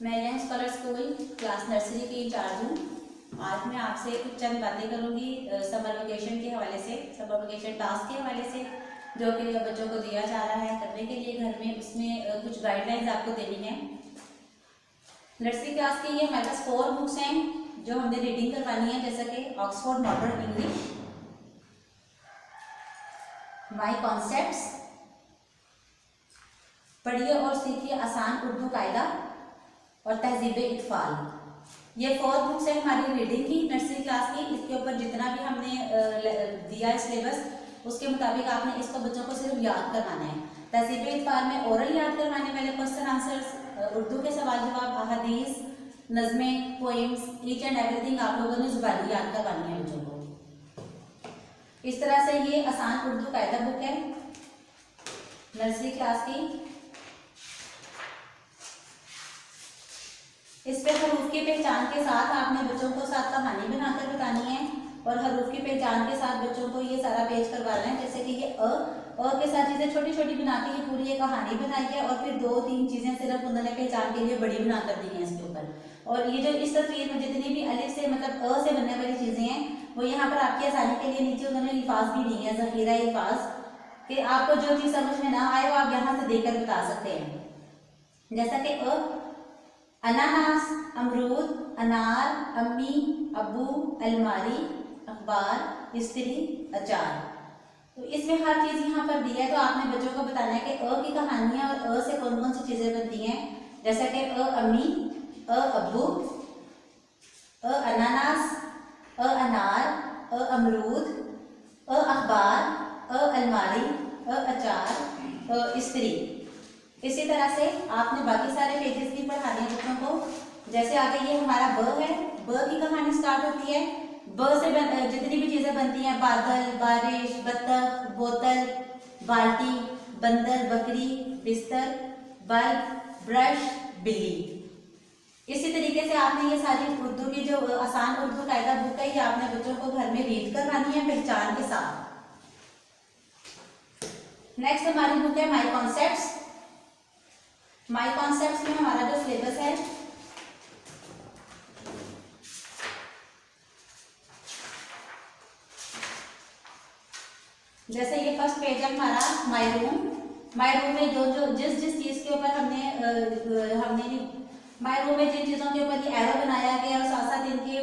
मैं young scholar school class nursery की in charge हूँ। आज मैं आपसे कुछ चंद बातें करूँगी समर वेकेशन के हवाले से, समर वेकेशन टास्क के हवाले से जो कि बच्चों को दिया जा रहा है करने के लिए घर में। उसमें कुछ गाइडलाइंस आपको देनी है। नर्सरी क्लास की ये हमारे पास 4 बुक्स हैं जो हमने रीडिंग करवानी है, जैसा कि ऑक्सफोर्ड मॉडर्न इंग्लिश, माई कॉन्सेप्ट्स, पढ़िए और सीखिए आसान उर्दू कायदा और तहजीब इत्फाल। ये 4 बुक्स है हमारी रीडिंग की नर्सरी क्लास की। इसके ऊपर जितना भी हमने दिया है सिलेबस, उसके मुताबिक आपने इसको बच्चों को सिर्फ याद करवाना है। तहजीब इत्फाल में ओरल याद करवाने वाले क्वेश्चन आंसर्स, उर्दू के सवाल जवाब, अहादीस, नज़में, पोएम्स, ईच एंड एवरीथिंग आप लोगों ने जुबानी याद करवानी है बच्चों को। इस तरह से ये आसान उर्दू कायदा बुक है नर्सरी क्लास की। इस पे हरूफ की पहचान के साथ आपने बच्चों को साथ कहानी बनाकर बतानी है और हरूफ की पहचान के साथ बच्चों को ये सारा पेज करवाना है। जैसे कि ये अ के साथ चीजें छोटी छोटी बना के ये पूरी एक कहानी बनाई है और फिर 2-3 चीजें सिर्फ उन्होंने पहचान के लिए बड़ी बनाकर दी हैं इसके ऊपर। और ये जो इस तस्वीर में जितनी भी अलिफ से मतलब अ से बनने वाली चीजें हैं वो यहाँ पर आपकी आसानी के लिए नीचे उन्होंने अल्फाज भी दी है, जखीरा अल्फाज, कि आपको जो चीज समझ में ना आए वो आप यहाँ से देखकर बता सकते हैं। जैसा कि अनानास, अमरूद, अनार, अम्मी, अब्बू, अलमारी, अखबार, इस्त्री, अचार। तो इसमें हर चीज यहाँ पर दी है, तो आपने बच्चों को बताना है कि अ की कहानियां और अ से कौन कौन सी चीजें बनती हैं। जैसा कि अ अम्मी, अ अब्बू, अ अनानास, अ अनार, अ अमरूद, अ अखबार, अ अलमारी, अ अचार, अ इस्त्री। इसी तरह से आपने बाकी सारे पेजेस भी पढ़ाने हैं बच्चों को। जैसे आगे ये हमारा ब है, ब की कहानी स्टार्ट होती है। ब से जितनी भी चीजें बनती हैं, बादल, बारिश, बत्तख, बोतल, बाल्टी, बंदर, बकरी, बिस्तर, बल्ब, ब्रश, बिल्ली। इसी तरीके से आपने ये सारी उर्दू की जो आसान उर्दू कायदा बुक है ये आपने बच्चों को घर में रीड करवानी है पहचान के साथ। नेक्स्ट हमारी बुक है माई कॉन्सेप्ट्स। माई कॉन्सेप्ट्स में हमारा जो सिलेबस है जैसे ये फर्स्ट पेज है हमारा माई रूम। माई रूम में जो जो जिस जिस चीज के ऊपर हमने माई रूम में जिन चीजों के ऊपर ये एरो बनाया गया और साथ साथ इनके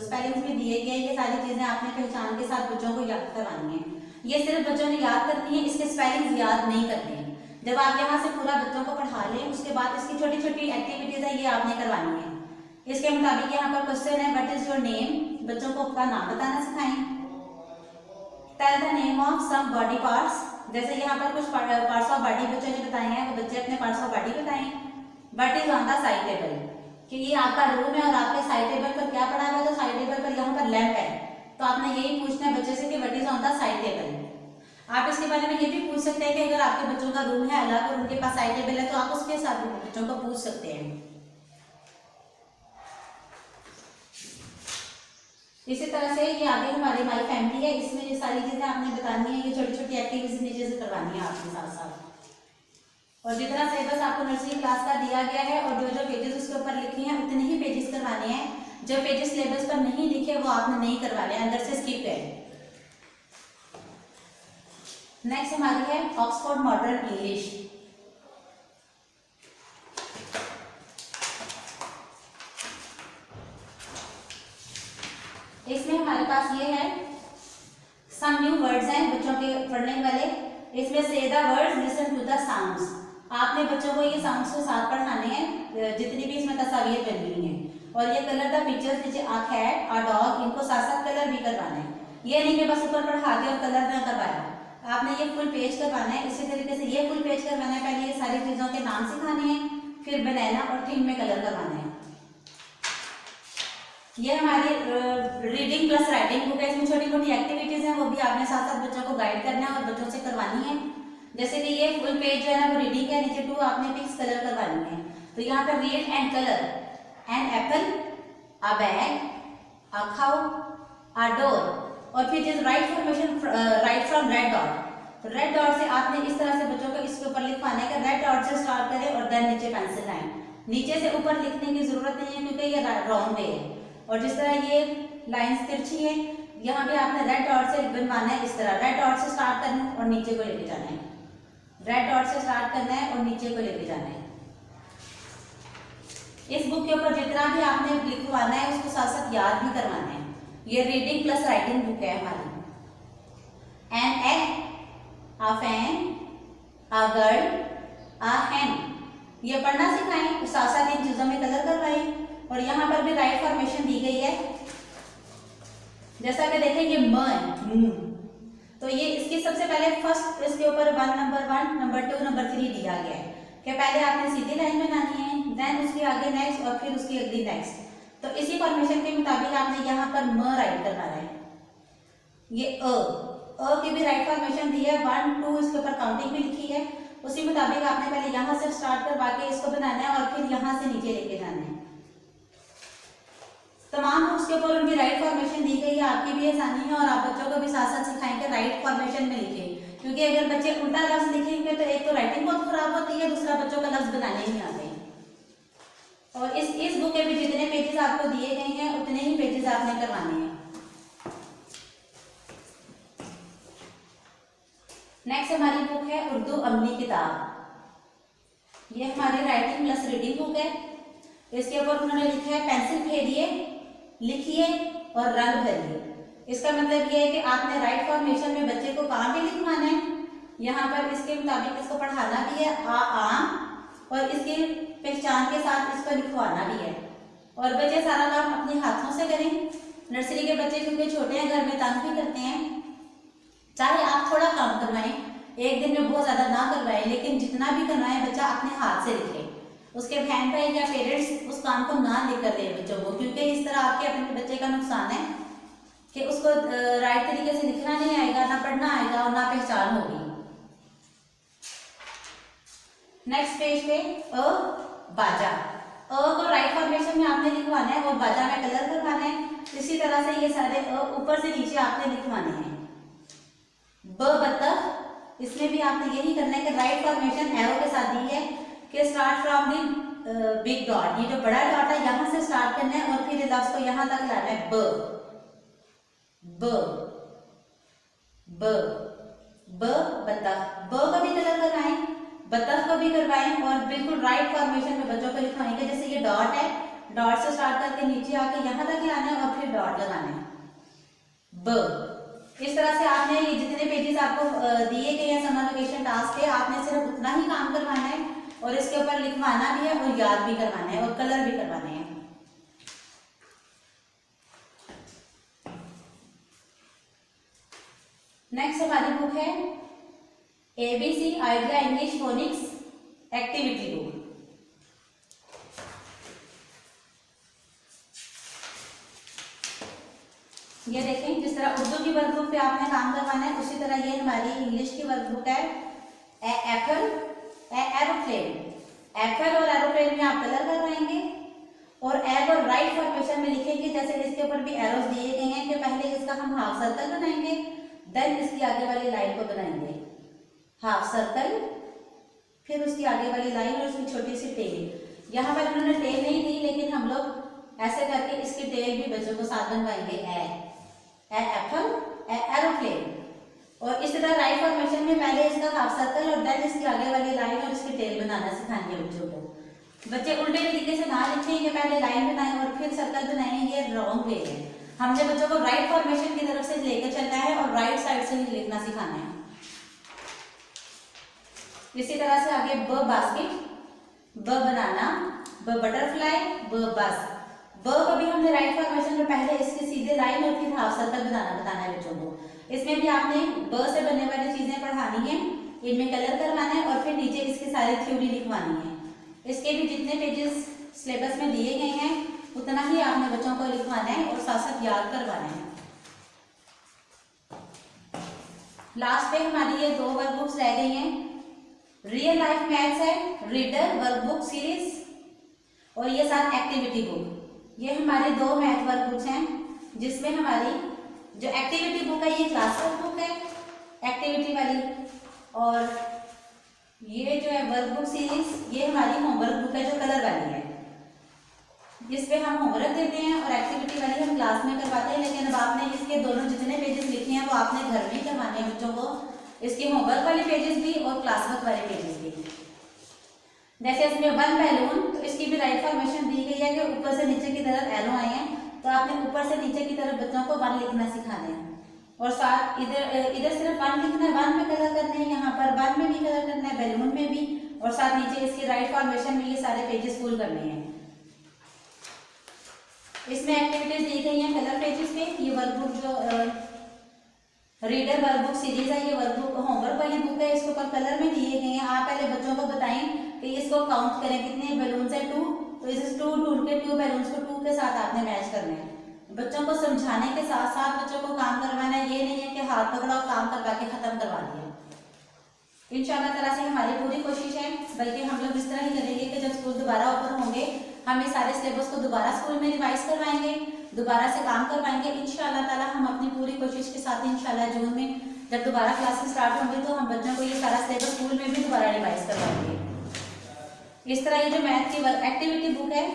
स्पेलिंग्स भी दिए गए, ये सारी चीजें आपने पहचान के साथ बच्चों को याद करवानी है। ये सिर्फ बच्चों ने याद करनी है, इसके स्पेलिंग्स याद नहीं करने हैं। जब आप यहाँ से पूरा बच्चों को पढ़ा लें उसके बाद इसकी छोटी छोटी एक्टिविटीज है ये आपने करवानी है। इसके मुताबिक यहाँ पर क्वेश्चन है व्हाट इज योर नेम, बच्चों को अपना नाम बताना सिखाएं। Tell the name of some body parts, जैसे यहाँ पर कुछ पार्ट्स ऑफ बॉडी बच्चों ने बताए हैं, वो बच्चे अपने पार्ट्स ऑफ बॉडी बताएं। What is on the side table, कि ये आपका रूम है और आपके साइड टेबल पर क्या पड़ा हुआ है, तो साइड टेबल पर यहाँ पर लैंप है, तो आपने यही पूछना है बच्चे से कि what is on the side table. आप इसके बारे में ये भी पूछ सकते हैं कि अगर आपके बच्चों का रूम है अलग और उनके पास साइड टेबल है तो आप उसके साथ भी बच्चों को पूछ सकते हैं। इसी तरह से ये आगे हमारी माई फैमिली है, इसमें ये सारी चीजें आपने बतानी है, ये छोटी छोटी एक्टिविटीज नीचे से करवानी है आपके साथ साथ। और जितना सिलेबस आपको नर्सरी क्लास का दिया गया है और जो जो पेजेस उसके ऊपर लिखे हैं उतने ही पेजेस करवाने हैं। जो पेजेस सिलेबस पर नहीं लिखे वो आपने नहीं करवाने, अंदर से स्किप है। नेक्स्ट हमारी है ऑक्सफोर्ड मॉडर्न इंग्लिश। इसमें हमारे पास ये है सम न्यू वर्ड्स हैं बच्चों के पढ़ने वाले। इसमें से the words, listen to the sounds. आपने बच्चों को ये साउंड्स के साथ पढ़ाने हैं जितनी भी इसमें तस्वीरें बन रही हैं। और ये कलर द पिक्चर्स, नीचे आ कैट, आ डॉग, इनको साथ साथ कलर भी करवाना है। ये नहीं कि बस ऊपर पढ़ा के और कलर ना करवाया, आपने ये फुल पेज करवाना है। इसी तरीके से ये फुल पेज करवाना है। पहले ये सारी चीजों के नाम सिखाने हैं, फिर बनाना और थीम में कलर करवाना है। ये हमारी रीडिंग प्लस राइटिंग बुक है। इसमें छोटी छोटी एक्टिविटीज हैं वो भी आपने साथ साथ बच्चों को गाइड करना है और बच्चों से करवानी है। जैसे कि ये फुल पेज जो है ना वो रीडिंग है, नीचे 2 आपने पिक्स कलर करवानी है। तो यहाँ पर read and colour, an apple, a bag, a cow, a door, और फिर जिस write formation write from red dot. Red dot से आपने इस तरह से बच्चों को इसके ऊपर लिखवाना है कि रेड डॉट से स्टार्ट करें और देन नीचे पेंसिल लाइन। नीचे से ऊपर लिखने की जरूरत नहीं है क्योंकि ये रॉन्ग वे है। और जिस तरह ये लाइंस तिरछी है, यहाँ पे आपने रेड डॉट से बनवाना है। इस तरह रेड डॉट से स्टार्ट करना है और नीचे को लेके जाना है, रेड डॉट से स्टार्ट करना है और नीचे को लेके जाना है। इस बुक के ऊपर जितना भी आपने लिखवाना है उसको साथ साथ याद भी करवाना है। ये रीडिंग प्लस राइटिंग बुक है हमारी। An egg, a fan, a girl, a hen, ये पढ़ना सिखाएं, साथ साथ इन चीजों में कलर करवाएं। और यहाँ पर भी राइट फॉर्मेशन दी गई है। जैसा कि देखें ये म है, तो ये इसकी सबसे पहले फर्स्ट इसके ऊपर नंबर 1, नंबर 2, नंबर 3 दिया गया है कि पहले आपने सीधी लाइन बनानी है, देन उसके आगे नेक्स्ट और फिर उसकी अगली नेक्स्ट। तो इसी फॉर्मेशन के मुताबिक आपने यहाँ पर म राइट करना है। ये अ की भी राइट फॉर्मेशन दी है, 1, 2 इसके ऊपर काउंटिंग भी लिखी है। उसी मुताबिक आपने पहले यहाँ से स्टार्ट करवा के इसको बनाना है और फिर यहाँ से नीचे लेके जाना है। तमाम बुक्स के ऊपर उनकी राइट फॉर्मेशन दी गई है, आपकी भी आसानी है और आप बच्चों को भी साथ साथ सिखाएंगे राइट फॉर्मेशन में लिखें। क्योंकि अगर बच्चे उल्टा लफ्ज लिखेंगे तो एक तो राइटिंग बहुत खराब होती है, दूसरा बच्चों का लफ्ज बनाने नहीं आते। और इस बुक के भी जितने पेजेस आपको दिए गए हैं उतने ही पेजेस आपने करवाने हैं। नेक्स्ट हमारी बुक है उर्दू अमली किताब। ये हमारी राइटिंग प्लस रीडिंग बुक है। इसके ऊपर उन्होंने लिखा है पेंसिल फेरिए, लिखिए और रंग भरिए। इसका मतलब ये है कि आपने राइट फॉर्मेशन में बच्चे को कहाँ पे लिखवाना है, यहाँ पर इसके मुताबिक इसको पढ़ाना भी है आम, और इसकी पहचान के साथ इसको लिखवाना भी है। और बच्चे सारा काम अपने हाथों से करें। नर्सरी के बच्चे क्योंकि छोटे हैं, घर में तंग भी करते हैं, चाहे आप थोड़ा काम करवाएं, एक दिन में बहुत ज्यादा ना करवाएं, लेकिन जितना भी करवाएं बच्चा अपने हाथ से लिखे। उसके बहन भाई या पेरेंट्स उस काम को ना लेकर दें बच्चों को, क्योंकि इस तरह आपके अपने बच्चे का नुकसान है कि उसको राइट तरीके से लिखना नहीं आएगा, ना पढ़ना आएगा और ना पहचान होगी। नेक्स्ट पेज पे बाजा, को राइट फॉर्मेशन में आपने लिखवाना है और बाजा में कलर करवाना है। इसी तरह से ये सारे ऊपर से नीचे आपने लिखवाने हैं। बतख, इसमें भी आपने यही करना है कि राइट फॉर्मेशन एरो के साथ दी है कि start from the big dot, ये जो बड़ा डॉट है यहाँ से स्टार्ट करना है और फिर लफ्ज को यहाँ तक लाना है। ब बतख, ब को भी कलर करवाएं, बतख को भी करवाएं और बिल्कुल राइट फॉर्मेशन में बच्चों को लिखवाएंगे। जैसे ये डॉट है, डॉट से स्टार्ट करके नीचे आके यहाँ तक लाना है और फिर डॉट लगाना है। ब, इस तरह से आपने ये जितने पेजेस आपको दिए गए हैं समर वेकेशन टास्क के, आपने सिर्फ उतना ही काम करवाना है और इसके ऊपर लिखवाना भी है और याद भी करवाना है और कलर भी करवाने हैं। नेक्स्ट हमारी बुक है ABC idea English phoenix activity book. ये देखें, जिस तरह उर्दू की वर्कबुक पे आपने काम करवाना है उसी तरह ये हमारी इंग्लिश की वर्कबुक है। एप्पल, एरोप्लेन, एप्पल और एरोप्लेन में आप कलर करवाएंगे और एग और राइट फॉर्मेशन में लिखेंगे। जैसे इसके ऊपर भी एरोस दिए गए हैं कि पहले इसका हम हाफ सर्कल बनाएंगे, देन इसकी आगे वाली लाइन को बनाएंगे हाफ सर्कल, फिर उसकी आगे वाली लाइन और उसकी छोटी सी टेल। यहाँ पर उन्होंने टेल नहीं दी, लेकिन हम लोग ऐसे करके इसकी टेल भी बच्चों को साथ बनवाएंगे। Apple, aeroplane. और इस तरह राइट फॉर्मेशन में पहले इसका हाफ सर्कल और देन इसकी आगे वाली लाइन और इसकी टेल बनाना सिखाएंगे बच्चों को। बच्चे उल्टे तरीके से ना लिखें कि पहले लाइन बनाएं और फिर सर्कल बनाएं, ये रॉन्ग वे है। हमने बच्चों को राइट फॉर्मेशन की तरफ से लेकर चलना है और राइट साइड से ही लिखना सिखाना है। इसी तरह से आगे ब बास्केट, ब बनाना, ब बटरफ्लाई, ब बस। ब को भी हमने राइट फॉर्मेशन में पहले इसकी सीधे लाइन और फिर हाफ सर्कल बताना है बच्चों को। इसमें भी आपने ब से बनने वाली चीजें पढ़ानी है, इनमें कलर करवाना है और फिर नीचे इसकी सारी थ्योरी लिखवानी है। इसके भी जितने पेजेस सिलेबस में दिए गए हैं उतना ही आपने बच्चों को लिखवाना है और साथ साथ याद करवाना है। लास्ट पे हमारी ये 2 वर्कबुक्स रह गई हैं, रियल लाइफ मैथ्स है रीडर वर्कबुक सीरीज और ये साथ एक्टिविटी बुक। ये हमारी 2 मैथ वर्कबुक्स हैं, जिसमें हमारी जो एक्टिविटी बुक है ये क्लास वर्क बुक है एक्टिविटी वाली, और ये जो है वर्कबुक सीरीज, ये हमारी होमवर्क बुक है जो कलर वाली है। इस पे हम होमवर्क देते हैं और एक्टिविटी वाली हम क्लास में करवाते हैं, लेकिन अब आपने इसके दोनों जितने पेजेस लिखे हैं वो आपने घर में ही करवाने हैं बच्चों को, इसके होमवर्क वाले पेजेस भी और क्लास वर्क वाले पेजेस भी। जैसे इसमें वन बैलून, तो इसकी भी राइट फॉर्मेशन दी गई है कि ऊपर से नीचे की तरफ एरो आए हैं, तो आपने ऊपर से नीचे की तरफ बच्चों को वन लिखना सिखाना है, और साथ इधर सिर्फ वन लिखना है, वन में कलर करने हैं, यहाँ पर वन में भी कलर करना है, बैलून में भी, और साथ नीचे इसकी राइट फॉर्मेशन में ये सारे पेजेस फुल करने हैं। इसमें एक्टिविटीज दी गई हैं कलर पेजेस पे। ये वर्कबुक जो रीडर वर्कबुक सीरीज है, ये वर्कबुक होमवर्क वाली बुक है, इसके ऊपर कलर में दिए गए हैं। आप पहले बच्चों को बताएं कि इसको काउंट करें कितने बैलून है, 2, तो इस 2 ढूंढ के 2 बैलून्स को 2 के साथ आपने मैच करने हैं। बच्चों को समझाने के साथ साथ बच्चों को काम करवाना है, ये नहीं है कि हाथ पकड़ा और काम करवा के खत्म करवा दिया। इंशाल्लाह ताला से हमारी पूरी कोशिश है, बल्कि हम लोग इस तरह ही करेंगे कि जब स्कूल दोबारा ओपन होंगे हम ये सारे सिलेबस को दोबारा स्कूल में रिवाइज करवाएंगे, दोबारा से काम करवाएंगे इंशाल्लाह ताला। हम अपनी पूरी कोशिश के साथ इंशाल्लाह जून में जब दोबारा क्लासेस स्टार्ट होंगी तो हम बच्चों को ये सारा सिलेबस स्कूल में भी दोबारा रिवाइज करवाएंगे। इस तरह ये जो मैथ की एक्टिविटी बुक है,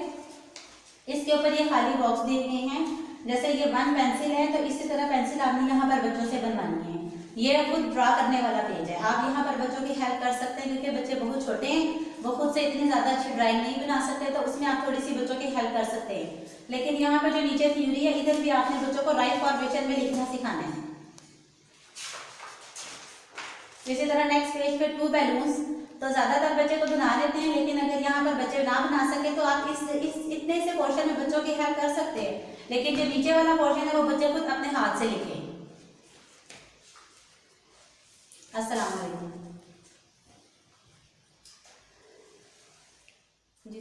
इसके ऊपर ये खाली बॉक्स दिए गए हैं। जैसे ये 1 पेंसिल है, तो इसी तरह पेंसिल आपने यहाँ पर बच्चों से बनवानी है। ये खुद ड्रा करने वाला पेज है, आप यहाँ पर बच्चों की हेल्प कर सकते हैं, क्योंकि बच्चे बहुत छोटे हैं, वो खुद से इतनी ज़्यादा अच्छी ड्राइंग नहीं बना सकते, तो उसमें आप थोड़ी सी बच्चों की हेल्प कर सकते हैं। लेकिन यहाँ पर जो नीचे थ्योरी है, इधर भी आपने बच्चों को राइट फॉर्मेशन में लिखना सिखाना है। इसी तरह नेक्स्ट पेज पे 2 बैलून्स, तो ज़्यादातर बच्चे तो बना लेते हैं, लेकिन अगर यहाँ पर बच्चे ना बना सके तो आप इस इतने से पोर्शन में बच्चों की हेल्प कर सकते हैं, लेकिन जो नीचे वाला पोर्शन है वो बच्चे खुद अपने हाथ से लिखें। अस्सलाम वालेकुम जी।